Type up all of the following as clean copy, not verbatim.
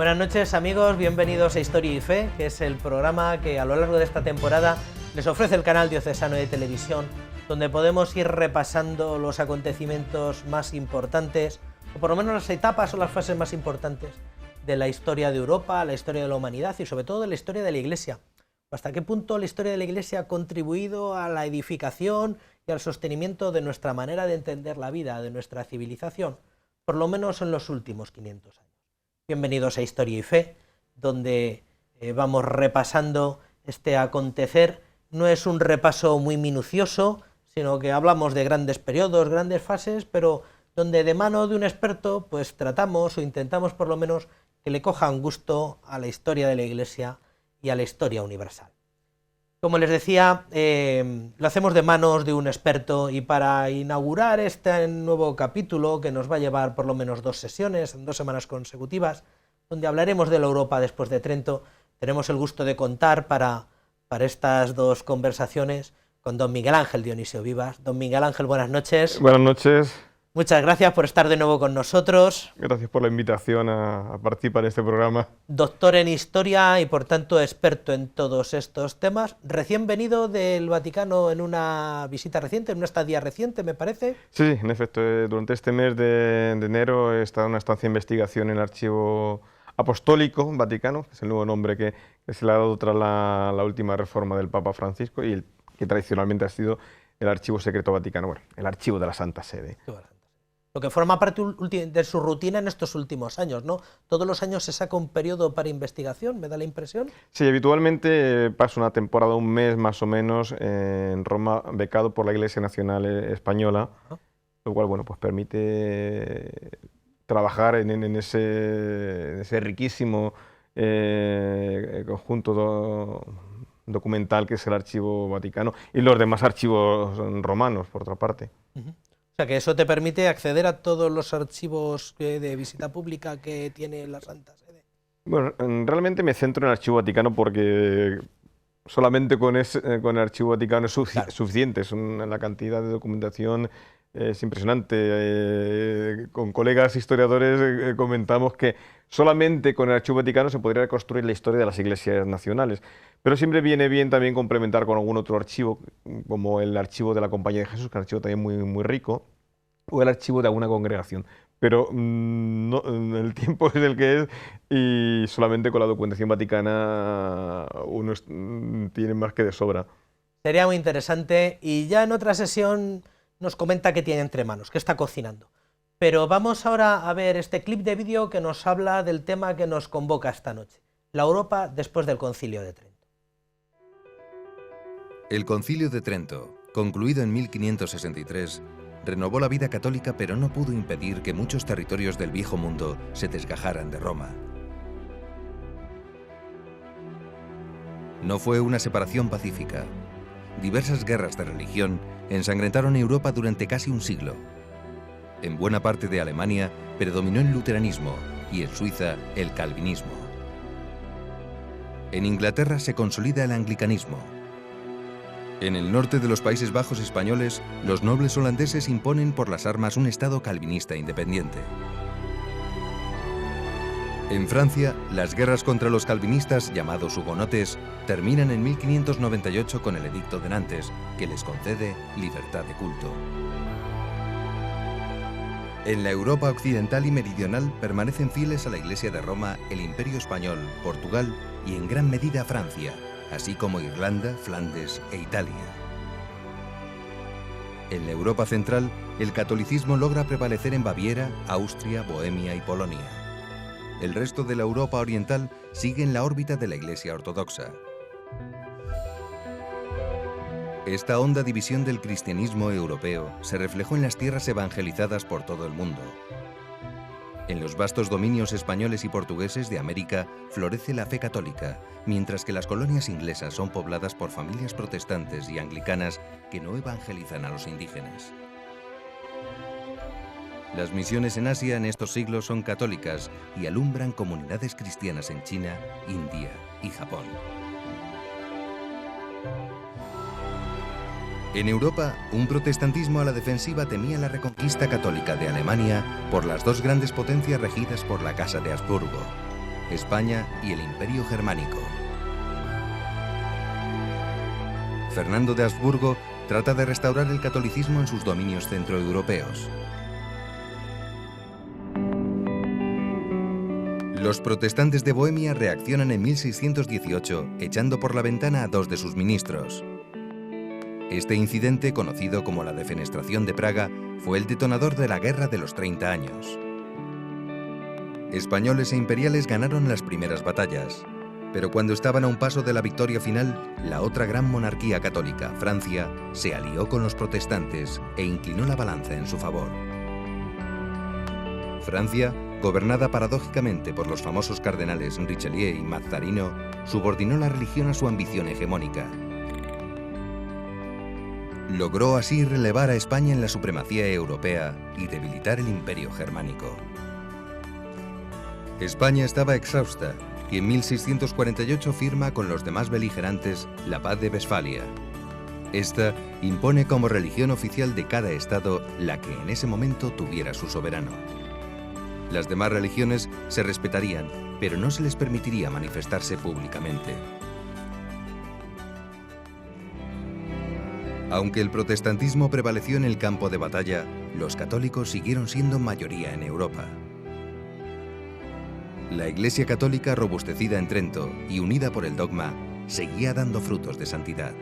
Buenas noches amigos, bienvenidos a Historia y Fe, que es el programa que a lo largo de esta temporada les ofrece el canal diocesano de televisión, donde podemos ir repasando los acontecimientos más importantes, o por lo menos las etapas o las fases más importantes de la historia de Europa, la historia de la humanidad y sobre todo de la historia de la Iglesia. Hasta qué punto la historia de la Iglesia ha contribuido a la edificación y al sostenimiento de nuestra manera de entender la vida, de nuestra civilización, por lo menos en los últimos 500 años. Bienvenidos a Historia y Fe, donde vamos repasando este acontecer. No es un repaso muy minucioso, sino que hablamos de grandes periodos, grandes fases, pero donde de mano de un experto pues tratamos o intentamos por lo menos que le cojan gusto a la historia de la Iglesia y a la historia universal. Como les decía, lo hacemos de manos de un experto, y para inaugurar este nuevo capítulo, que nos va a llevar por lo menos 2 sesiones, en 2 semanas consecutivas, donde hablaremos de la Europa después de Trento, tenemos el gusto de contar para estas 2 conversaciones con don Miguel Ángel Dionisio Vivas. Don Miguel Ángel, buenas noches. Buenas noches. Muchas gracias por estar de nuevo con nosotros. Gracias por la invitación a participar en este programa. Doctor en Historia y por tanto experto en todos estos temas. Recién venido del Vaticano en una visita reciente, en una estadía reciente, me parece. Sí, en efecto. Durante este mes de enero he estado en una estancia de investigación en el Archivo Apostólico Vaticano, que es el nuevo nombre que se le ha dado tras la última reforma del Papa Francisco y que tradicionalmente ha sido el Archivo Secreto Vaticano, bueno, el Archivo de la Santa Sede. Lo que forma parte de su rutina en estos últimos años, ¿no? Todos los años se saca un periodo para investigación, ¿me da la impresión? Sí, habitualmente paso una temporada, un mes más o menos, en Roma, becado por la Iglesia Nacional Española, lo cual, bueno, pues permite trabajar en ese riquísimo conjunto documental que es el Archivo Vaticano y los demás archivos romanos, por otra parte. O sea, que eso te permite acceder a todos los archivos de visita pública que tiene la Santa Sede. Bueno, realmente me centro en el Archivo Vaticano porque solamente con el Archivo Vaticano es suficiente. La cantidad de documentación es impresionante. Con colegas historiadores comentamos que solamente con el Archivo Vaticano se podría reconstruir la historia de las iglesias nacionales. Pero siempre viene bien también complementar con algún otro archivo, como el archivo de la Compañía de Jesús, que es un archivo también muy, muy rico, o el archivo de alguna congregación. Pero no, el tiempo es el que es y solamente con la documentación vaticana uno tiene más que de sobra. Sería muy interesante, y ya en otra sesión nos comenta qué tiene entre manos, qué está cocinando. Pero vamos ahora a ver este clip de vídeo que nos habla del tema que nos convoca esta noche, la Europa después del Concilio de Trento. El Concilio de Trento, concluido en 1563, renovó la vida católica, pero no pudo impedir que muchos territorios del Viejo Mundo se desgajaran de Roma. No fue una separación pacífica. Diversas guerras de religión ensangrentaron Europa durante casi un siglo. En buena parte de Alemania predominó el luteranismo y en Suiza el calvinismo. En Inglaterra se consolida el anglicanismo. En el norte de los Países Bajos españoles, los nobles holandeses imponen por las armas un Estado calvinista independiente. En Francia, las guerras contra los calvinistas, llamados hugonotes, terminan en 1598 con el Edicto de Nantes, que les concede libertad de culto. En la Europa occidental y meridional permanecen fieles a la Iglesia de Roma el Imperio Español, Portugal y en gran medida Francia, así como Irlanda, Flandes e Italia. En la Europa central, el catolicismo logra prevalecer en Baviera, Austria, Bohemia y Polonia. El resto de la Europa oriental sigue en la órbita de la Iglesia ortodoxa. Esta honda división del cristianismo europeo se reflejó en las tierras evangelizadas por todo el mundo. En los vastos dominios españoles y portugueses de América florece la fe católica, mientras que las colonias inglesas son pobladas por familias protestantes y anglicanas que no evangelizan a los indígenas. Las misiones en Asia en estos siglos son católicas y alumbran comunidades cristianas en China, India y Japón. En Europa, un protestantismo a la defensiva temía la reconquista católica de Alemania por las 2 grandes potencias regidas por la Casa de Habsburgo. España y el Imperio Germánico. Fernando de Habsburgo trata de restaurar el catolicismo en sus dominios centroeuropeos. Los protestantes de Bohemia reaccionan en 1618, echando por la ventana a 2 de sus ministros. Este incidente, conocido como la Defenestración de Praga, fue el detonador de la Guerra de los 30 años. Españoles e imperiales ganaron las primeras batallas, pero cuando estaban a un paso de la victoria final, la otra gran monarquía católica, Francia, se alió con los protestantes e inclinó la balanza en su favor. Francia, gobernada paradójicamente por los famosos cardenales Richelieu y Mazarino, subordinó la religión a su ambición hegemónica. Logró así relevar a España en la supremacía europea y debilitar el Imperio Germánico. España estaba exhausta y en 1648 firma con los demás beligerantes la Paz de Westfalia. Esta impone como religión oficial de cada estado la que en ese momento tuviera su soberano. Las demás religiones se respetarían, pero no se les permitiría manifestarse públicamente. Aunque el protestantismo prevaleció en el campo de batalla, los católicos siguieron siendo mayoría en Europa. La Iglesia católica, robustecida en Trento y unida por el dogma, seguía dando frutos de santidad.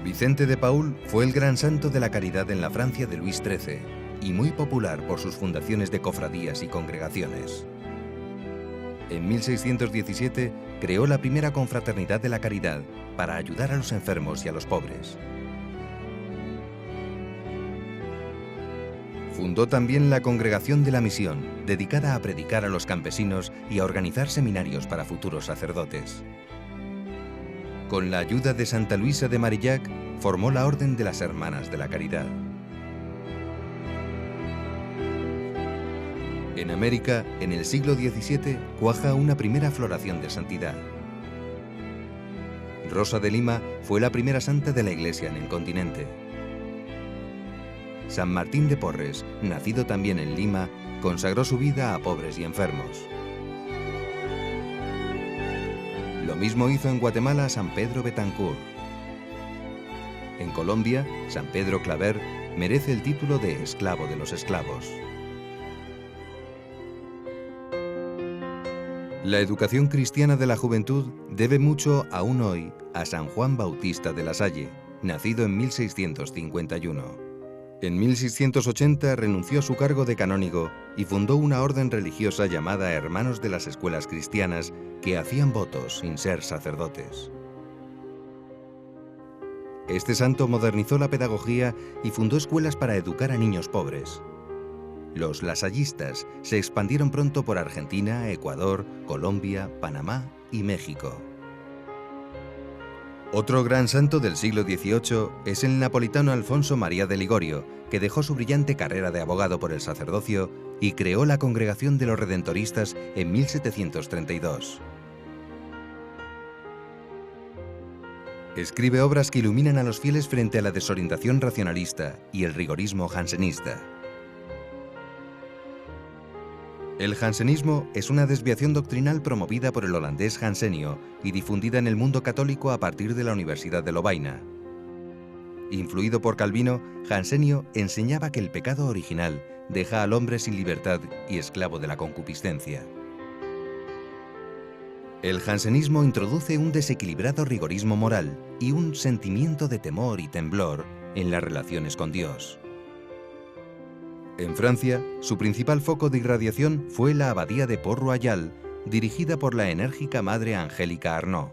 Vicente de Paúl fue el gran santo de la caridad en la Francia de Luis XIII y muy popular por sus fundaciones de cofradías y congregaciones. En 1617 creó la primera confraternidad de la caridad para ayudar a los enfermos y a los pobres. Fundó también la Congregación de la Misión, dedicada a predicar a los campesinos y a organizar seminarios para futuros sacerdotes. Con la ayuda de Santa Luisa de Marillac, formó la Orden de las Hermanas de la Caridad. En América, en el siglo XVII, cuaja una primera floración de santidad. Rosa de Lima fue la primera santa de la Iglesia en el continente. San Martín de Porres, nacido también en Lima, consagró su vida a pobres y enfermos. Lo mismo hizo en Guatemala San Pedro Betancourt. En Colombia, San Pedro Claver merece el título de esclavo de los esclavos. La educación cristiana de la juventud debe mucho, aún hoy, a San Juan Bautista de la Salle, nacido en 1651. En 1680 renunció a su cargo de canónigo y fundó una orden religiosa llamada Hermanos de las Escuelas Cristianas que hacían votos sin ser sacerdotes. Este santo modernizó la pedagogía y fundó escuelas para educar a niños pobres. Los lasallistas se expandieron pronto por Argentina, Ecuador, Colombia, Panamá y México. Otro gran santo del siglo XVIII es el napolitano Alfonso María de Ligorio, que dejó su brillante carrera de abogado por el sacerdocio y creó la Congregación de los Redentoristas en 1732. Escribe obras que iluminan a los fieles frente a la desorientación racionalista y el rigorismo jansenista. El jansenismo es una desviación doctrinal promovida por el holandés Jansenio y difundida en el mundo católico a partir de la Universidad de Lovaina. Influido por Calvino, Jansenio enseñaba que el pecado original deja al hombre sin libertad y esclavo de la concupiscencia. El jansenismo introduce un desequilibrado rigorismo moral y un sentimiento de temor y temblor en las relaciones con Dios. En Francia, su principal foco de irradiación fue la abadía de Port-Royal, dirigida por la enérgica madre Angélica Arnaud.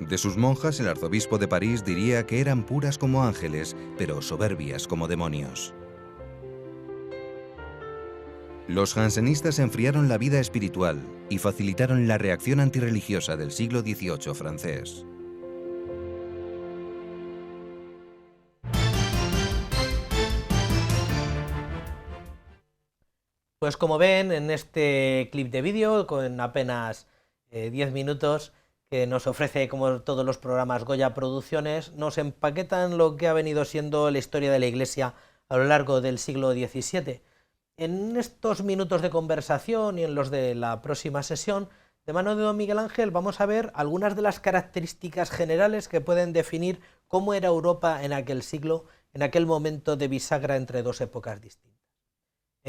De sus monjas, el arzobispo de París diría que eran puras como ángeles, pero soberbias como demonios. Los jansenistas enfriaron la vida espiritual y facilitaron la reacción antirreligiosa del siglo XVIII francés. Pues como ven en este clip de vídeo, con apenas 10 minutos, que nos ofrece, como todos los programas Goya Producciones, nos empaquetan lo que ha venido siendo la historia de la Iglesia a lo largo del siglo XVII. En estos minutos de conversación y en los de la próxima sesión, de mano de don Miguel Ángel, vamos a ver algunas de las características generales que pueden definir cómo era Europa en aquel siglo, en aquel momento de bisagra entre dos épocas distintas.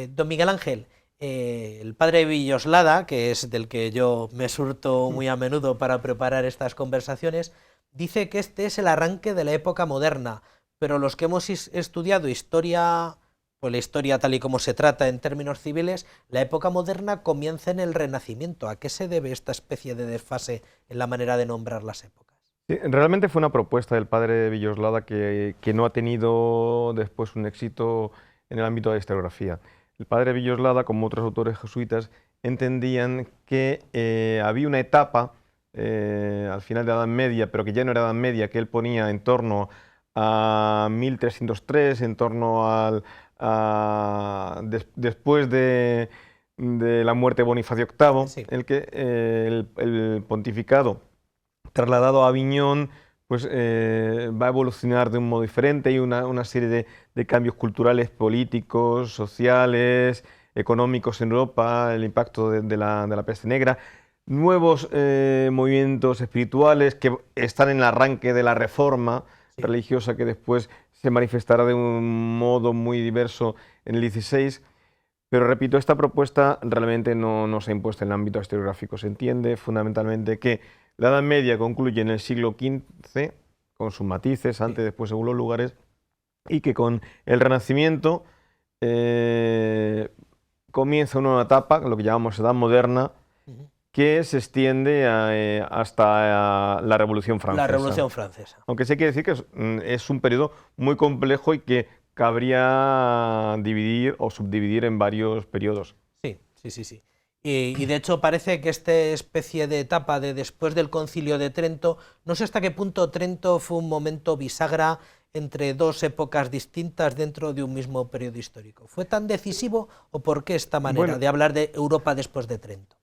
Don Miguel Ángel, el padre Villoslada, que es del que yo me surto muy a menudo para preparar estas conversaciones, dice que este es el arranque de la época moderna, pero los que hemos estudiado historia, pues la historia tal y como se trata en términos civiles, la época moderna comienza en el Renacimiento. ¿A qué se debe esta especie de desfase en la manera de nombrar las épocas? Sí, realmente fue una propuesta del padre Villoslada que no ha tenido después un éxito en el ámbito de la historiografía. El padre Villoslada, como otros autores jesuitas, entendían que había una etapa al final de la Edad Media, pero que ya no era Edad Media, que él ponía en torno a 1303, en torno después de la muerte de Bonifacio VIII, sí, el que el pontificado trasladado a Aviñón pues va a evolucionar de un modo diferente. Hay una serie de cambios culturales, políticos, sociales, económicos en Europa, el impacto de la peste negra, nuevos movimientos espirituales que están en el arranque de la reforma religiosa, que después se manifestará de un modo muy diverso en el XVI. Pero repito, esta propuesta realmente no se ha impuesto en el ámbito historiográfico. Se entiende fundamentalmente que la Edad Media concluye en el siglo XV, con sus matices, antes, después, según los lugares, y que con el Renacimiento comienza una nueva etapa, lo que llamamos Edad Moderna, que se extiende hasta la Revolución Francesa. La Revolución Francesa. Aunque sí quiere decir que es un periodo muy complejo y que cabría dividir o subdividir en varios periodos. Sí. Y de hecho parece que esta especie de etapa de después del Concilio de Trento, no sé hasta qué punto Trento fue un momento bisagra entre dos épocas distintas dentro de un mismo periodo histórico. ¿Fue tan decisivo o por qué esta manera de hablar de Europa después de Trento?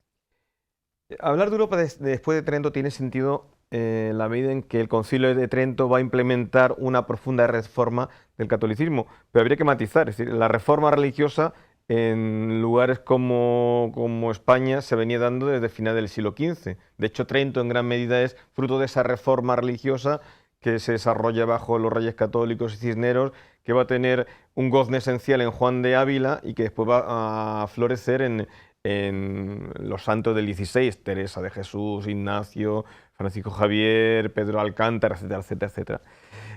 Hablar de Europa después de Trento tiene sentido en la medida en que el Concilio de Trento va a implementar una profunda reforma del catolicismo, pero habría que matizar, es decir, la reforma religiosa en lugares como España se venía dando desde el final del siglo XV. De hecho, Trento en gran medida es fruto de esa reforma religiosa que se desarrolla bajo los reyes católicos y cisneros, que va a tener un gozne esencial en Juan de Ávila y que después va a florecer en los santos del XVI, Teresa de Jesús, Ignacio, Francisco Javier, Pedro Alcántara, etcétera, etcétera, etcétera.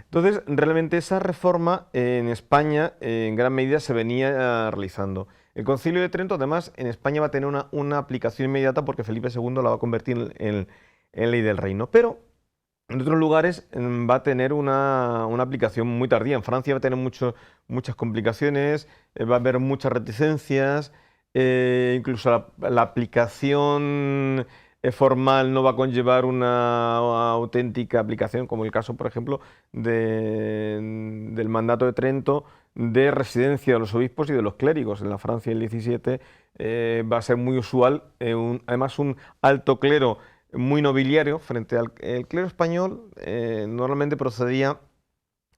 Entonces, realmente esa reforma en España en gran medida se venía realizando. El Concilio de Trento, además, en España va a tener una aplicación inmediata porque Felipe II la va a convertir en ley del reino. Pero en otros lugares va a tener una aplicación muy tardía. En Francia va a tener muchas complicaciones, va a haber muchas reticencias, incluso la aplicación formal no va a conllevar una auténtica aplicación, como el caso, por ejemplo, del mandato de Trento de residencia de los obispos y de los clérigos. En la Francia del XVII va a ser muy usual, además un alto clero muy nobiliario frente al clero español. Normalmente procedía,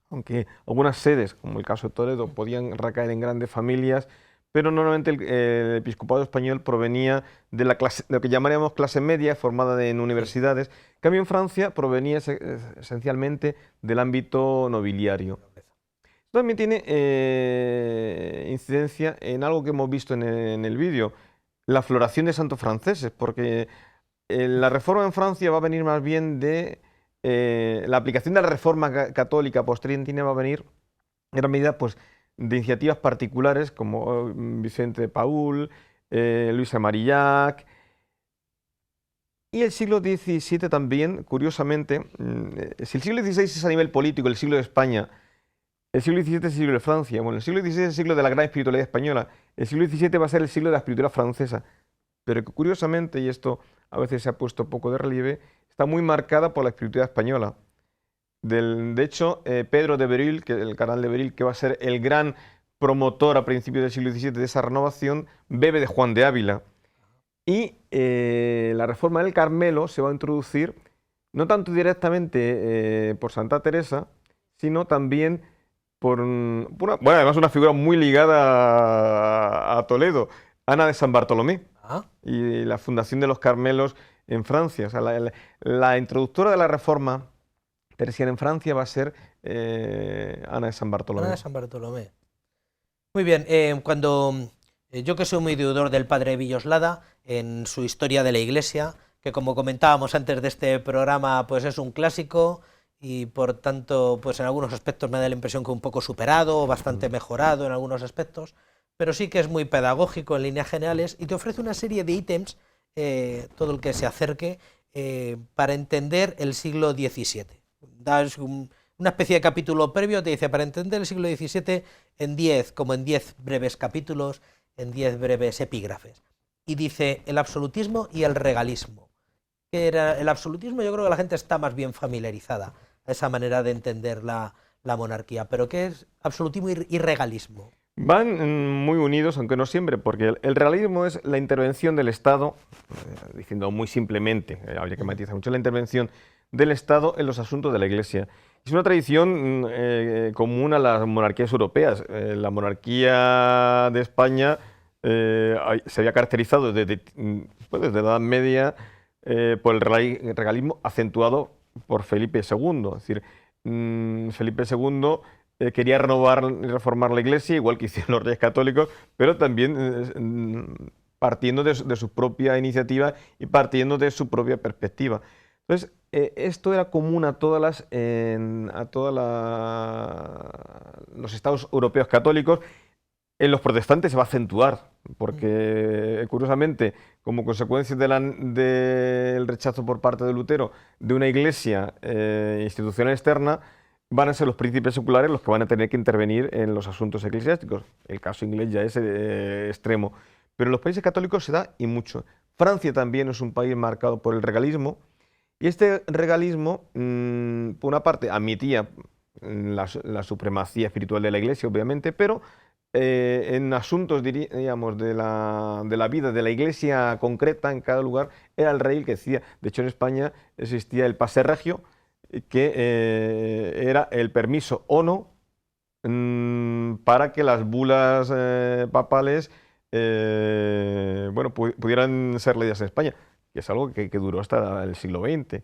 aunque algunas sedes, como el caso de Toledo, podían recaer en grandes familias, pero normalmente el episcopado español provenía de la clase, de lo que llamaríamos clase media, formada en universidades. En cambio, en Francia provenía esencialmente del ámbito nobiliario. Esto también tiene incidencia en algo que hemos visto en el vídeo, la floración de santos franceses, porque la reforma en Francia va a venir más bien de la aplicación de la reforma católica post-tridentina, va a venir en gran medida pues, de iniciativas particulares como Vicente de Paúl, Luis de Marillac. Y el siglo XVII también, curiosamente, si el siglo XVI es a nivel político, el siglo de España, el siglo XVII es el siglo de Francia, bueno, el siglo XVI es el siglo de la gran espiritualidad española, el siglo XVII va a ser el siglo de la espiritualidad francesa, pero que curiosamente, y esto a veces se ha puesto poco de relieve, está muy marcada por la espiritualidad española. De hecho, Pedro de Berulle, el cardenal de Berulle, que va a ser el gran promotor a principios del siglo XVII de esa renovación, bebe de Juan de Ávila. Y la reforma del Carmelo se va a introducir no tanto directamente por Santa Teresa, sino también bueno, además una figura muy ligada a Toledo, Ana de San Bartolomé, y la fundación de los Carmelos en Francia. O sea, la introductora de la Reforma teresiana en Francia va a ser Ana de San Bartolomé. Ana de San Bartolomé. Muy bien, yo que soy muy deudor del padre Villoslada, en su Historia de la Iglesia, que como comentábamos antes de este programa, pues es un clásico y por tanto, pues en algunos aspectos me da la impresión que un poco superado, bastante mejorado en algunos aspectos, pero sí que es muy pedagógico en líneas generales y te ofrece una serie de ítems, todo el que se acerque, para entender el siglo XVII. Das una especie de capítulo previo, te dice, para entender el siglo XVII en 10 breves capítulos, en 10 breves epígrafes. Y dice el absolutismo y el regalismo. ¿Qué era el absolutismo? Yo creo que la gente está más bien familiarizada a esa manera de entender la monarquía. ¿Pero qué es absolutismo y regalismo? Van muy unidos, aunque no siempre, porque el regalismo es la intervención del Estado, diciendo muy simplemente, habría que matizar mucho, la intervención del Estado en los asuntos de la Iglesia. Es una tradición común a las monarquías europeas. La monarquía de España se había caracterizado desde la Edad Media por el regalismo acentuado por Felipe II. Es decir, Felipe II quería renovar y reformar la Iglesia, igual que hicieron los reyes católicos, pero también partiendo de su propia iniciativa y partiendo de su propia perspectiva. Entonces, esto era común a todos los estados europeos católicos. En los protestantes se va a acentuar, porque curiosamente, como consecuencia del rechazo por parte de Lutero de una iglesia institucional externa, van a ser los príncipes seculares los que van a tener que intervenir en los asuntos eclesiásticos. El caso inglés ya es extremo, pero en los países católicos se da y mucho. Francia también es un país marcado por el regalismo, y este regalismo, por una parte, admitía la supremacía espiritual de la Iglesia, obviamente, pero en asuntos, diríamos, de la vida de la Iglesia concreta en cada lugar, era el rey el que decía. De hecho, en España existía el pase regio, que era el permiso o no para que las bulas papales pudieran ser leídas en España, que es algo que duró hasta el siglo XX.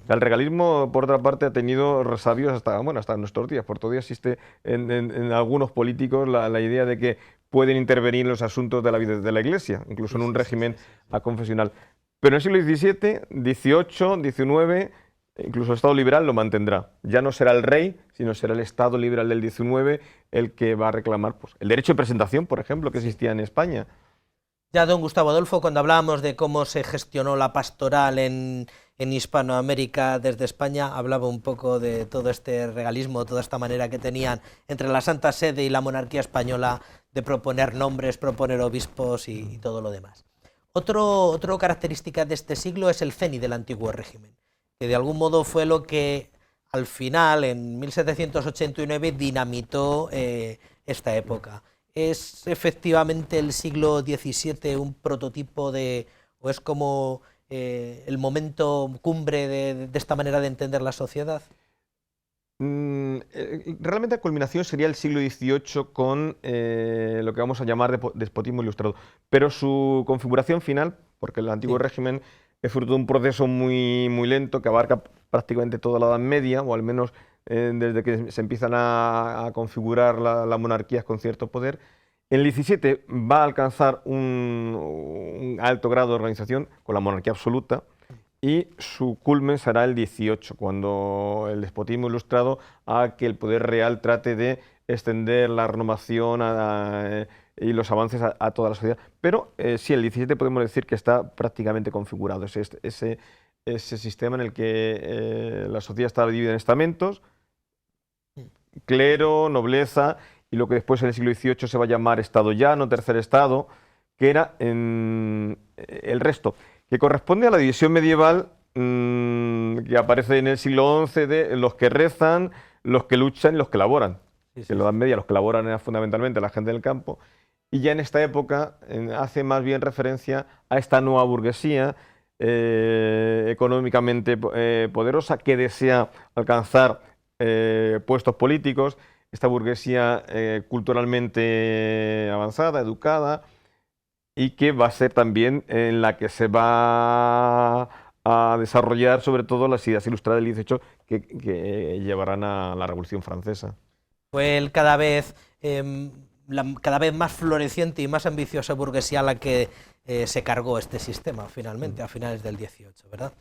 El regalismo, por otra parte, ha tenido resabios hasta nuestros días. Por todavía existe en algunos políticos la idea de que pueden intervenir en los asuntos de la vida de la Iglesia, incluso en un régimen aconfesional. Pero en el siglo XVII, XVIII, XIX, incluso el Estado liberal lo mantendrá. Ya no será el rey, sino será el Estado liberal del XIX el que va a reclamar el derecho de presentación, por ejemplo, que existía en España. Ya don Gustavo Adolfo, cuando hablábamos de cómo se gestionó la pastoral en Hispanoamérica desde España, hablaba un poco de todo este regalismo, toda esta manera que tenían entre la Santa Sede y la monarquía española de proponer nombres, proponer obispos y todo lo demás. Otra característica de este siglo es el CENI del antiguo régimen, que de algún modo fue lo que al final, en 1789, dinamitó esta época. ¿Es efectivamente el siglo XVII un prototipo o es como el momento cumbre de esta manera de entender la sociedad? Realmente la culminación sería el siglo XVIII con lo que vamos a llamar despotismo ilustrado, pero su configuración final, porque el antiguo régimen es fruto de un proceso muy, muy lento que abarca prácticamente toda la Edad Media, o al menos desde que se empiezan a configurar las monarquías con cierto poder. En el XVII va a alcanzar un alto grado de organización con la monarquía absoluta, y su culmen será el XVIII, cuando el despotismo ilustrado haga que el poder real trate de extender la renovación y los avances a toda la sociedad. Pero sí, el XVII podemos decir que está prácticamente configurado. Ese sistema en el que la sociedad estaba dividida en estamentos, clero, nobleza, y lo que después en el siglo XVIII se va a llamar Estado llano, tercer estado, que era el resto, que corresponde a la división medieval que aparece en el siglo XI de los que rezan, los que luchan y los que laboran. En la Edad Media los que laboran eran fundamentalmente la gente del campo, y ya en esta época hace más bien referencia a esta nueva burguesía económicamente poderosa que desea alcanzar puestos políticos. esta burguesía culturalmente avanzada, educada, y que va a ser también en la que se va a desarrollar sobre todo las ideas ilustradas del 18 que llevarán a la Revolución Francesa. Fue el cada vez más floreciente y más ambiciosa burguesía la que se cargó este sistema finalmente, a finales del 18, ¿verdad?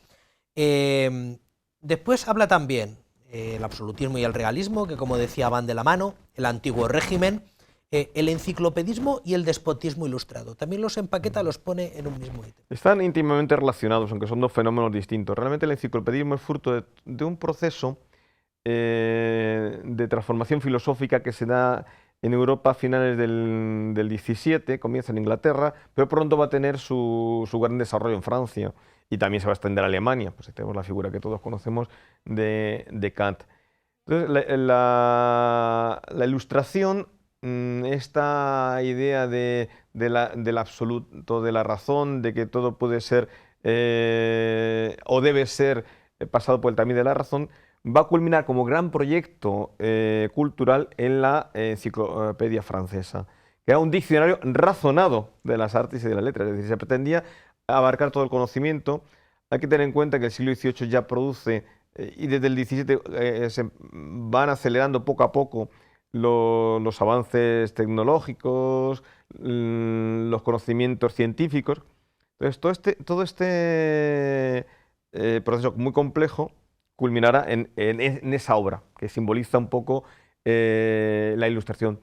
Después habla también el absolutismo y el realismo, que como decía van de la mano, el antiguo régimen, el enciclopedismo y el despotismo ilustrado. También los empaqueta, los pone en un mismo ítem. Están íntimamente relacionados, aunque son dos fenómenos distintos. Realmente el enciclopedismo es fruto de un proceso de transformación filosófica que se da en Europa a finales del 17, comienza en Inglaterra, pero pronto va a tener su gran desarrollo en Francia y también se va a extender a Alemania. Pues tenemos la figura que todos conocemos de Kant. Entonces, la Ilustración, esta idea del absoluto, de la razón, de que todo puede ser o debe ser pasado por el tamiz de la razón, va a culminar como gran proyecto cultural en la Enciclopedia Francesa, que era un diccionario razonado de las artes y de las letras, es decir, se pretendía abarcar todo el conocimiento. Hay que tener en cuenta que el siglo XVIII ya produce, y desde el XVII se van acelerando poco a poco los avances tecnológicos, los conocimientos científicos. Entonces, todo este proceso muy complejo culminará en esa obra, que simboliza un poco la Ilustración.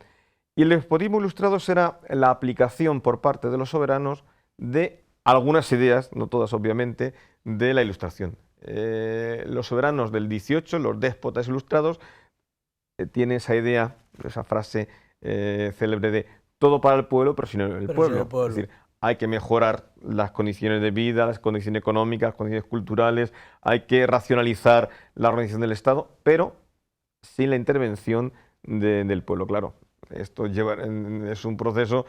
Y el despotismo ilustrado será la aplicación por parte de los soberanos de algunas ideas, no todas obviamente, de la Ilustración. Los soberanos del 18, los déspotas ilustrados, tienen esa idea, esa frase célebre de todo para el pueblo, pero sin el pueblo. Es decir, hay que mejorar las condiciones de vida, las condiciones económicas, las condiciones culturales, hay que racionalizar la organización del Estado, pero sin la intervención del pueblo, claro. Esto es un proceso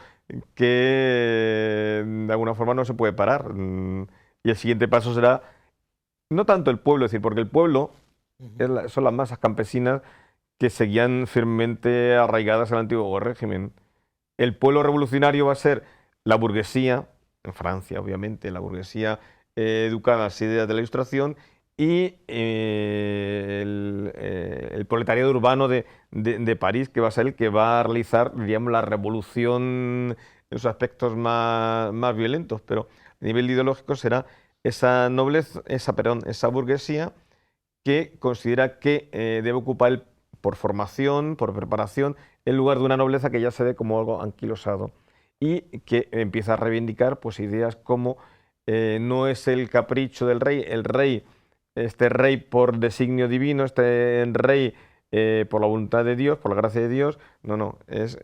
que de alguna forma no se puede parar. Y el siguiente paso será no tanto el pueblo, es decir, porque el pueblo son las masas campesinas que seguían firmemente arraigadas al antiguo régimen. El pueblo revolucionario va a ser la burguesía, en Francia obviamente, la burguesía educada a las ideas de la Ilustración, y el proletariado urbano de París, que va a ser el que va a realizar, digamos, la revolución en sus aspectos más violentos, pero a nivel ideológico será esa nobleza, esa burguesía que considera que debe ocupar por formación, por preparación, el lugar de una nobleza que ya se ve como algo anquilosado y que empieza a reivindicar pues, ideas como no es el capricho del rey, este rey por designio divino, este rey por la voluntad de Dios, por la gracia de Dios, no, es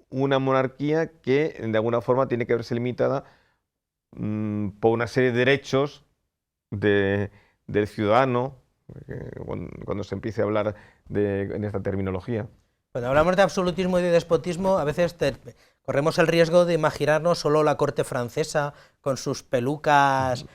una monarquía que de alguna forma tiene que verse limitada por una serie de derechos del ciudadano, cuando se empiece a hablar en esta terminología. Cuando hablamos de absolutismo y de despotismo, a veces corremos el riesgo de imaginarnos solo la corte francesa con sus pelucas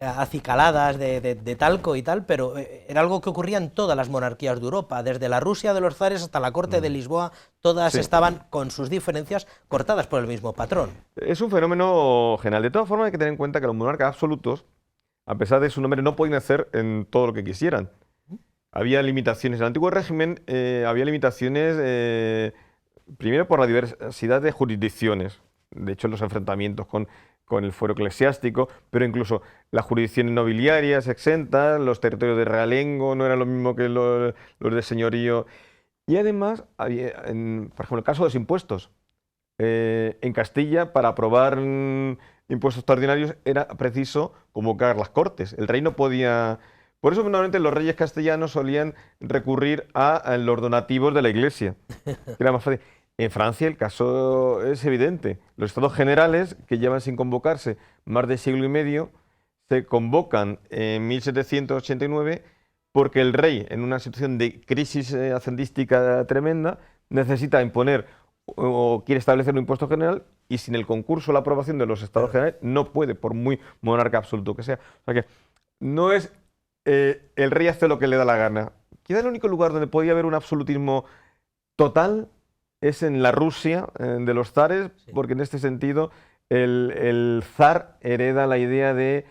acicaladas de talco y tal, pero era algo que ocurría en todas las monarquías de Europa, desde la Rusia de los zares hasta la corte de Lisboa, todas estaban con sus diferencias cortadas por el mismo patrón. Es un fenómeno general. De todas formas hay que tener en cuenta que los monarcas absolutos, a pesar de su nombre, no podían hacer en todo lo que quisieran. Había limitaciones. En el antiguo régimen había limitaciones, primero por la diversidad de jurisdicciones. De hecho, los enfrentamientos con el fuero eclesiástico, pero incluso las jurisdicciones nobiliarias exentas, los territorios de realengo no eran lo mismo que los de señorío. Y además, había, por ejemplo, el caso de los impuestos. En Castilla, para aprobar impuestos extraordinarios, era preciso convocar las cortes. El rey no podía... Por eso, normalmente, los reyes castellanos solían recurrir a los donativos de la Iglesia, que era más fácil. En Francia el caso es evidente. Los estados generales, que llevan sin convocarse más de siglo y medio, se convocan en 1789 porque el rey, en una situación de crisis hacendística tremenda, necesita imponer o quiere establecer un impuesto general y sin el concurso o la aprobación de los estados generales no puede, por muy monarca absoluto que sea. O sea que no es el rey hace lo que le da la gana. quizá el único lugar donde podía haber un absolutismo total es en la Rusia de los zares, porque en este sentido el zar hereda la idea del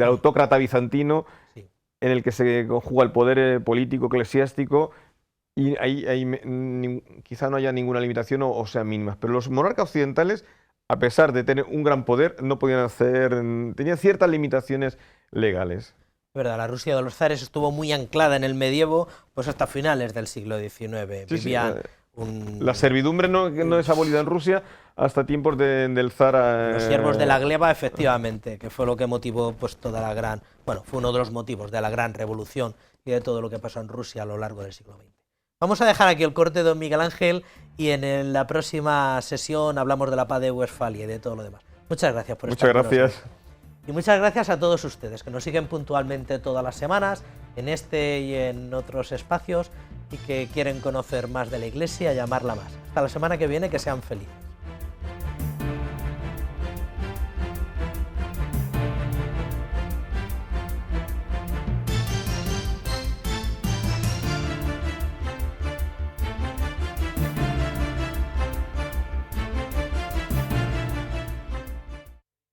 autócrata bizantino, en el que se conjuga el poder político, eclesiástico, y ahí quizá no haya ninguna limitación o sean mínimas. Pero los monarcas occidentales, a pesar de tener un gran poder, no podían tenían ciertas limitaciones legales. Verdad, la Rusia de los zares estuvo muy anclada en el medievo, pues hasta finales del siglo XIX. Vivían la servidumbre no es abolida en Rusia hasta tiempos del zar. Los siervos de la gleba, efectivamente, que fue lo que motivó pues toda la gran, bueno, fue uno de los motivos de la gran revolución y de todo lo que pasó en Rusia a lo largo del siglo XX. Vamos a dejar aquí el corte, don Miguel Ángel, y en la próxima sesión hablamos de la paz de Westfalia y de todo lo demás. Muchas gracias por estar con nosotros. Muchas gracias. Y muchas gracias a todos ustedes que nos siguen puntualmente todas las semanas, en este y en otros espacios, y que quieren conocer más de la Iglesia y amarla más. Hasta la semana que viene, que sean felices.